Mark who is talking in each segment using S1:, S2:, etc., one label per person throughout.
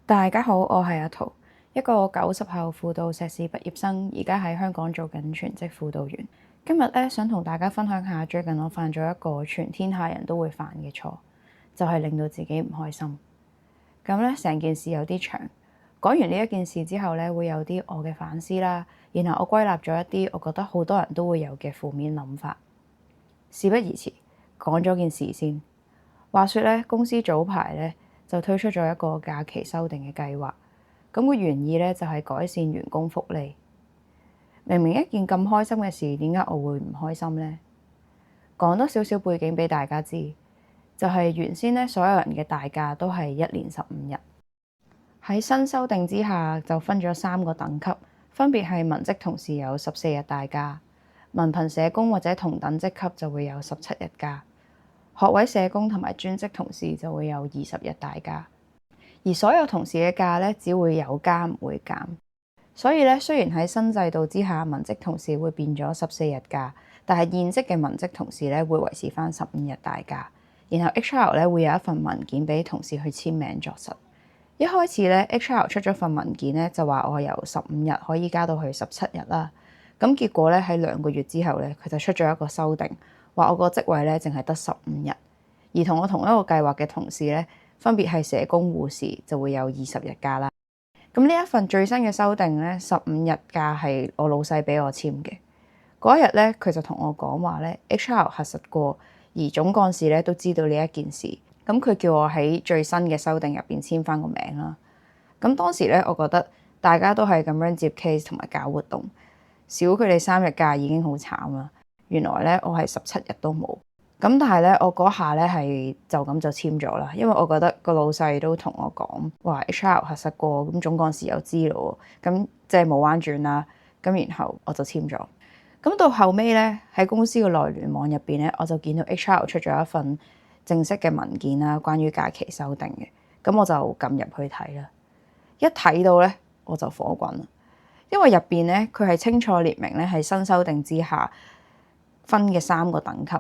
S1: 大家好，我係阿桃，一個90後輔導碩士畢業生，而家喺香港做緊全職輔導員。今日咧想同大家分享下最近我犯咗一個全天下人都會犯嘅錯，就係令到自己唔開心。咁咧成件事有啲長，講完呢一件事之後咧，會有啲我嘅反思啦，然後我歸納咗一啲我覺得好多人都會有嘅負面諗法。事不宜遲，講咗件事先。話說咧，公司早排咧就推出咗一個假期修訂嘅計劃，咁個原意咧就係改善員工福利。明明一件咁開心嘅事，點解我會唔開心呢？講多少少背景俾大家知，就係原先咧所有人嘅大假都係1年15日，喺新修訂之下就分咗3個等級，分別係文職同事有14日大假，文憑社工或者同等職級就會有17日假。學位社工同埋專職同事就會有20日大假，而所有同事嘅假咧只會有加唔會減。所以咧，雖然喺新制度之下，文職同事會變咗14日假，但係現職嘅文職同事咧會維持返15日大假。然後 HR 咧會有一份文件俾同事去簽名作實。一開始咧 HR 出咗份文件咧就話我由15日可以加到去17日啦。咁結果咧喺2個月之後咧，佢就出咗一個修訂。話我個職位咧淨係得15日，而同我同一個計劃嘅同事咧，分別係社工、護士，就會有20日假啦。咁呢一份最新嘅修訂咧，15日假係我老細俾我簽嘅。嗰一日咧，佢就同我講話咧，HR 核實過，而總幹事咧都知道呢一件事。咁佢叫我喺最新嘅修訂入邊簽翻個名啦。咁當時咧，我覺得大家都係咁樣接 case 同埋搞活動，少佢哋3日假已經好慘啦。原來咧，我係17日都冇，咁但係咧，我嗰下咧係就咁就簽咗啦，因為我覺得個老細都同我講話 HR 核實過，咁總幹事又知咯，咁即係冇彎轉啦，咁然後我就簽咗。咁到後尾咧喺公司嘅內聯網入邊咧，我就見到 HR 出咗一份正式嘅文件啦，關於假期修訂嘅，咁我就撳入去睇啦。一睇到咧我就火滾啦，因為入邊咧佢係清楚列明咧係新修訂之下分嘅3個等級。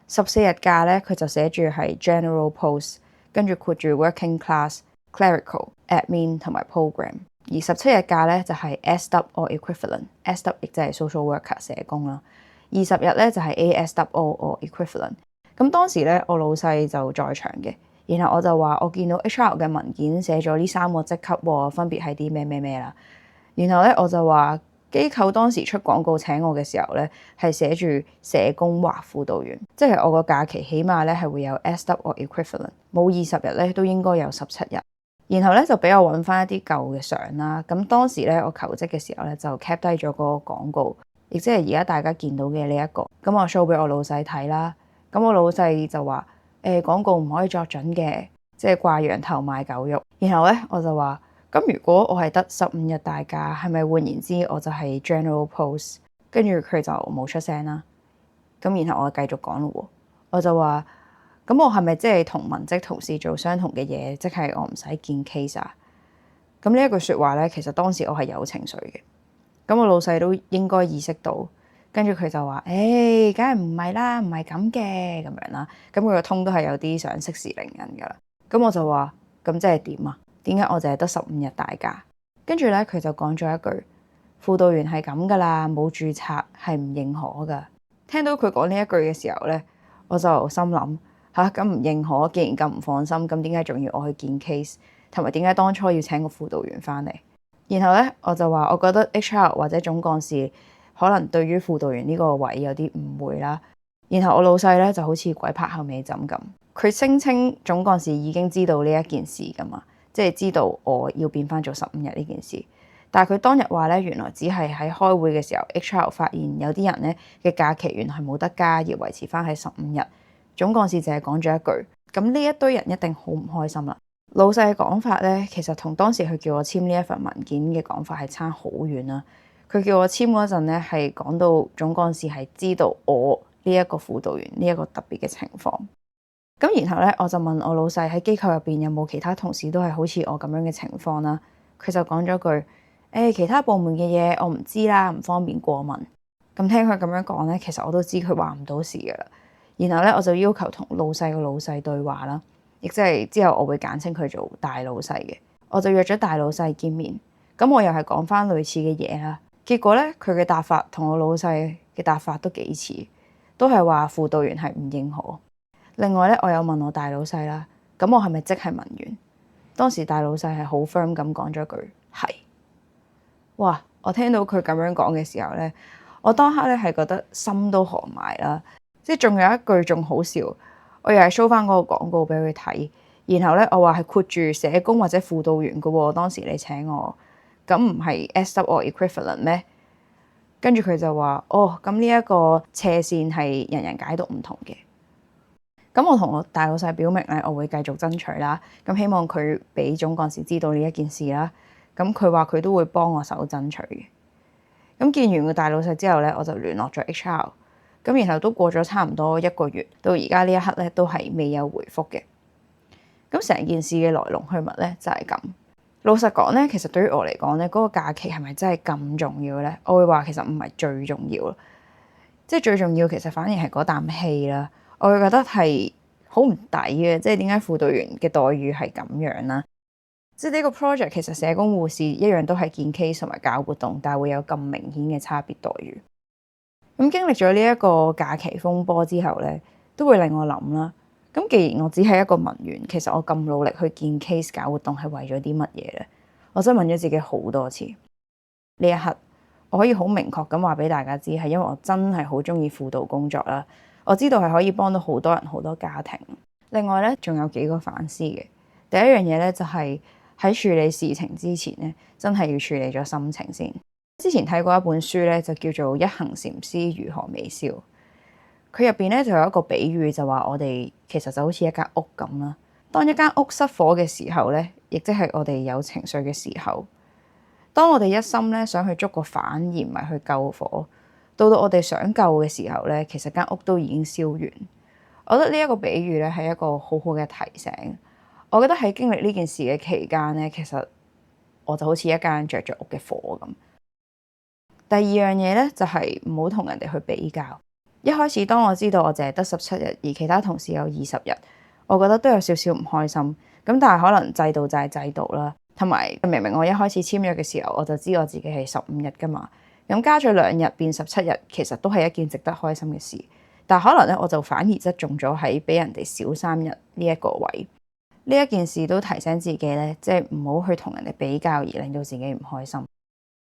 S1: 14日假咧，佢就寫住係 general post， 跟住括住 working class、clerical、admin 同埋 program。而17日假咧就係 SW or equivalent，SW 亦即係 social worker 社工啦。20日咧就係 ASW or equivalent。咁當時咧我老細就在場嘅，然後我就話我見到 HR 嘅文件寫咗呢3個職級喎，分別係啲咩咩咩啦。然後咧我就話，機構當時出廣告請我嘅時候咧，係寫住社工或輔導員，即係我個假期起碼咧係會有 SW or equivalent，冇20日咧都應該有17日。然後咧就俾我揾翻一啲舊嘅相啦。咁當時咧我求職嘅時候咧就 cap 低咗嗰個廣告，亦即係而家大家見到嘅呢一個。咁我 show 俾我老細睇啦。咁我老細就話：廣告唔可以作準嘅，即係掛羊頭賣狗肉。然後咧我就話：咁如果我係得15日大假，係咪換言之我就係 general post？ 跟住佢就冇出聲啦。咁然後我繼續講咯喎，我就話：咁我係咪即係同文職同事做相同嘅嘢？即係我唔使見 case 啊？咁呢一句説話咧，其實當時我係有情緒嘅。咁我老細都應該意識到，跟住佢就話：梗係唔係啦，唔係咁嘅咁樣啦。咁佢個通都係有啲想息事寧人噶啦。咁我就話：咁即係點啊？點解我淨係得15日大假？跟住咧，佢就講咗一句：輔導員係咁噶啦，冇註冊係唔認可噶。聽到佢講呢一句嘅時候咧，我就心諗吓，咁唔認可，既然咁唔放心，咁點解仲要我去見 case？同埋點解當初要請個輔導員翻嚟？然後咧，我就話我覺得 HR 或者總幹事可能對於輔導員呢個位有啲誤會啦。然後我老細咧就好似鬼拍後尾枕咁，佢聲稱總幹事已經知道呢一件事噶嘛。即係知道我要變翻做15日呢件事，但係佢當日話咧，原來只係喺開會嘅時候 HR 發現有啲人咧嘅假期原來係冇得加，要維持翻喺15日。總幹事淨係講咗一句，咁呢一堆人一定好唔開心啦。老細嘅講法咧，其實同當時佢叫我簽呢一份文件嘅講法係差好遠啦。佢叫我簽嗰陣咧，係講到總幹事係知道我呢一個輔導員呢一個特別嘅情況。咁然後咧，我就問我老細喺機構入邊有冇其他同事都係好似我咁樣嘅情況啦。佢就講咗句：其他部門嘅嘢我唔知啦，唔方便過問。咁聽佢咁樣講咧，其實我都知佢話唔到事噶啦。然後咧，我就要求同老細個老細對話啦，亦即係之後我會簡稱佢做大老細嘅。我就約咗大老細見面。咁我又係講翻類似嘅嘢啦。結果咧，佢嘅答法同我老細嘅答法都幾似，都係話輔導員係唔認可。另外咧，我有問我大老細啦，咁我係咪即係文員？當時大老細係好 firm 咁講咗句係。哇！我聽到佢咁樣講嘅時候咧，我當刻咧係覺得心都寒埋啦。即係仲有一句仲好笑，我又係 show 翻嗰個廣告俾佢睇，然後咧我話係括住社工或者輔導員嘅喎。當時你請我，咁唔係 SW or equivalent 咩？跟住佢就話：哦，咁呢一個斜線係人人解讀唔同嘅。咁我同我大老細表明咧，我會繼續爭取啦。咁希望佢俾總幹事知道呢一件事啦。咁佢話佢都會幫我手爭取嘅。咁見完個大老細之後咧，我就聯絡咗 HR。咁然後都過咗差唔多1個月，到而家呢一刻咧都係未有回覆嘅。咁成件事嘅來龍去脈咧就係咁。老實講咧，其實對於我嚟講咧，嗰個假期係咪真係咁重要咧？我會話其實唔係最重要咯。即係最重要其實反而係嗰啖氣啦。我會覺得係好唔抵嘅，即係點解輔導員嘅待遇係咁樣啦？即係呢個 project 其實社工護士一樣都係見 case 同埋搞活動，但係會有咁明顯嘅差別待遇。咁經歷咗呢一個假期風波之後咧，都會令我諗啦。咁既然我只係一個文員，其實我咁努力去見 case 搞活動係為咗啲乜嘢咧？我真係問咗自己好多次。呢一刻我可以好明確咁話俾大家知，係因為我真係好中意輔導工作啦。我知道係可以幫到好多人好多家庭。另外咧，仲有幾個反思嘅。第一樣嘢咧就係喺處理事情之前咧，真係要處理咗心情先。之前睇過一本書咧，就叫做《一行禪師如何微笑》。佢入邊咧就有一個比喻，就話我哋其實就好似一間屋咁啦。當一間屋失火嘅時候咧，亦即係我哋有情緒嘅時候。當我哋一心咧想去捉個犯而唔係去救火，到我哋想救嘅時候咧，其實間屋都已經燒完。我覺得呢一個比喻咧係一個好好嘅提醒。我覺得喺經歷呢件事嘅期間咧，其實我就好似一間着咗屋嘅火咁。第二樣嘢咧就係唔好同人哋去比較。一開始當我知道我淨係得17日，而其他同事有20日，我覺得都有少少唔開心。咁但係可能制度就係制度啦，同埋明明我一開始簽約嘅時候我就知我自己係15日㗎嘛，咁加咗2日變17日，其實都係一件值得開心嘅事。但係可能咧我就反而側重咗喺俾人哋少3日呢一個位。呢一件事都提醒自己咧，即係唔好去同人哋比較而令到自己唔開心。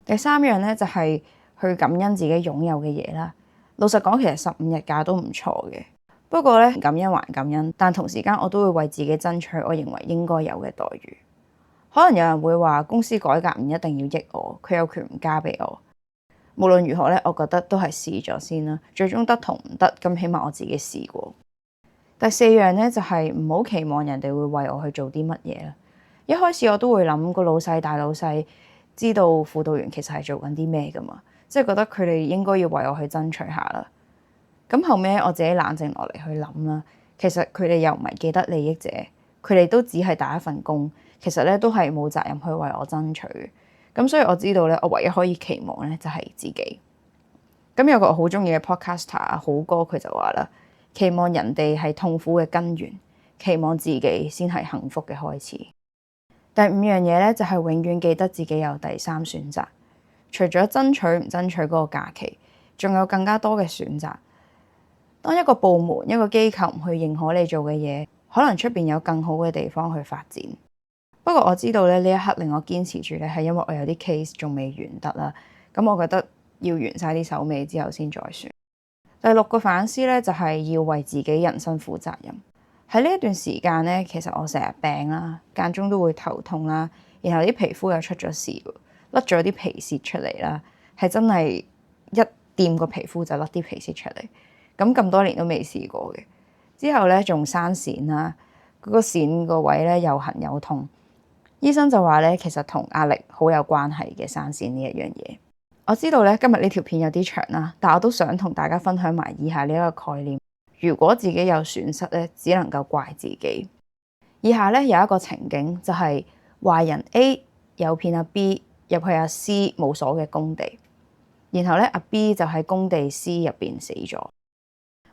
S1: 第三樣咧就係去感恩自己擁有嘅嘢啦。老實講，其實15日假都唔錯嘅。不過咧，感恩還感恩，但同時間我都會為自己爭取我認為應該有嘅待遇。可能有人會話公司改革唔一定要益我，佢有權唔加俾我。無論如何咧，我覺得都係試咗先啦。最終得同唔得，咁起碼我自己試過。第四樣咧就係唔好期望人哋會為我去做啲乜嘢啦。一開始我都會諗個老細大老細知道輔導員其實係做緊啲咩噶嘛。即係覺得佢哋應該要為我去爭取下啦。咁後尾我自己冷靜落嚟去諗啦，其實佢哋又唔係既得利益者，佢哋都只係打一份工，其實咧都係冇責任去為我爭取。咁所以我知道咧，我唯一可以期望咧就係自己。咁有個我好中意嘅 podcaster 好哥佢就話啦，期望人哋係痛苦嘅根源，期望自己先係幸福嘅開始。第5樣嘢咧就係永遠記得自己有第3選擇。除咗爭取唔爭取嗰個假期，仲有更加多嘅選擇。當一個部門、一個機構唔去認可你做嘅嘢，可能出邊有更好嘅地方去發展。不過我知道咧，呢一刻令我堅持住咧，係因為我有啲 case 仲未完得啦。咁我覺得要完晒啲手尾之後先再算。第6個反思咧，就係要為自己人生負責任。喺呢一段時間咧，其實我成日病啦，間中都會頭痛啦，然後啲皮膚又出咗事，甩咗啲皮屑出嚟啦，係真係一掂個皮膚就甩啲皮屑出嚟。咁多年都未試過嘅。之後咧仲生癬啦，嗰個癬個位咧又痕又痛。醫生就話咧，其實同壓力好有關係嘅生癬呢一樣嘢。我知道咧今日呢條片有啲長啦，但我都想同大家分享埋以下呢一個概念。如果自己有損失咧，只能夠怪自己。以下咧有一個情景，就係壞人 A 誘騙阿 B 入去阿 C 冇鎖嘅工地，然後咧阿 B 就喺工地 C 入邊死咗。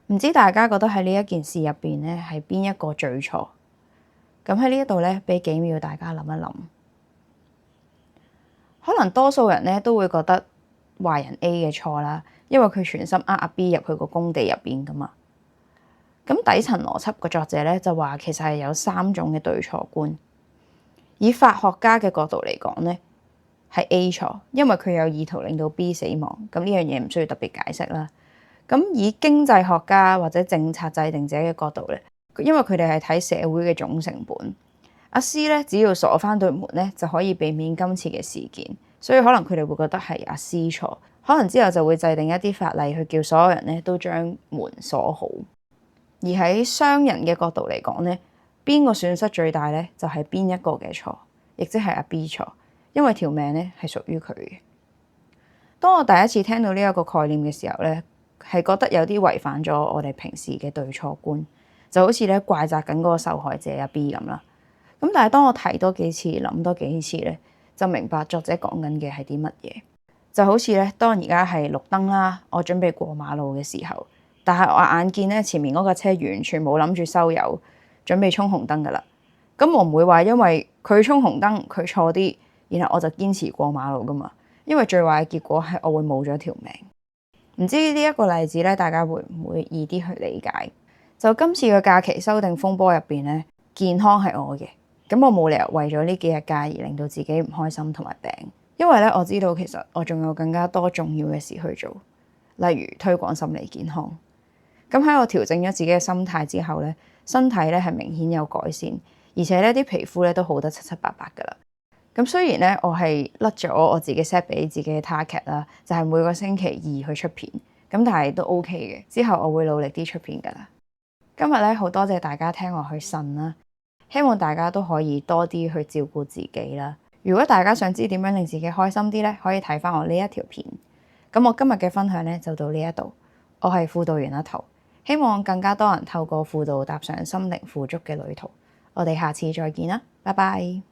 S1: 唔知大家覺得喺呢一件事入邊咧係邊一個最錯？咁喺呢一度咧俾幾秒大家諗一諗。可能多數人咧都會覺得壞人 A 嘅錯啦，因為佢全心呃阿 B 入去個工地入邊噶嘛。咁底層邏輯個作者咧就話，其實係有3種嘅對錯觀。以法學家嘅角度嚟講咧，係 A 錯，因為佢有意圖令到 B 死亡。咁呢樣嘢唔需要特別解釋啦。咁以經濟學家或者政策制定者嘅角度咧，因為佢哋係睇社會嘅總成本。阿 C 咧只要鎖翻對門咧，就可以避免今次嘅事件，所以可能佢哋會覺得係阿 C 錯，可能之後就會制定一啲法例去叫所有人咧都將門鎖好。而喺商人嘅角度嚟講咧，邊個損失最大咧，就係邊一個嘅錯，亦即係阿 B 錯，因為條命咧係屬於佢嘅。當我第一次聽到呢一個概念嘅時候咧，係覺得有啲違反咗我哋平時嘅對錯觀，就好似咧怪責緊嗰個受害者阿 B 咁啦。咁但係當我睇多幾次，諗多幾次咧，就明白作者講緊嘅係啲乜嘢。就好似咧，當而家係綠燈啦，我準備過馬路嘅時候，但係我眼見咧前面嗰架車完全冇諗住收油，準備衝紅燈噶啦。咁我唔會話因為佢衝紅燈佢錯啲，然後我就堅持過馬路噶嘛。因為最壞嘅結果係我會冇咗條命。唔知呢一個例子咧，大家會唔會易啲去理解？就今次嘅假期修訂風波入邊咧，健康係我嘅。咁我冇理由為咗呢幾日假而令到自己唔開心同埋病，因為咧我知道其實我仲有更加多重要嘅事去做，例如推廣心理健康。咁喺我調整咗自己嘅心態之後咧，身體咧係明顯有改善，而且咧啲皮膚咧都好得七七八八噶啦。咁雖然咧我係甩咗我自己 set 俾自己嘅 target 啦，就係每個星期2去出片，咁但係都 OK 嘅。之後我會努力啲出片噶啦。今日咧好多謝大家聽我去呻啦。希望大家都可以多啲去照顧自己啦。如果大家想知點樣令自己開心啲咧，可以睇翻我呢一條片。咁我今日嘅分享咧就到呢一度。我係輔導員阿桃，希望更加多人透過輔導踏上心靈富足嘅旅途。我哋下次再見啦，拜拜。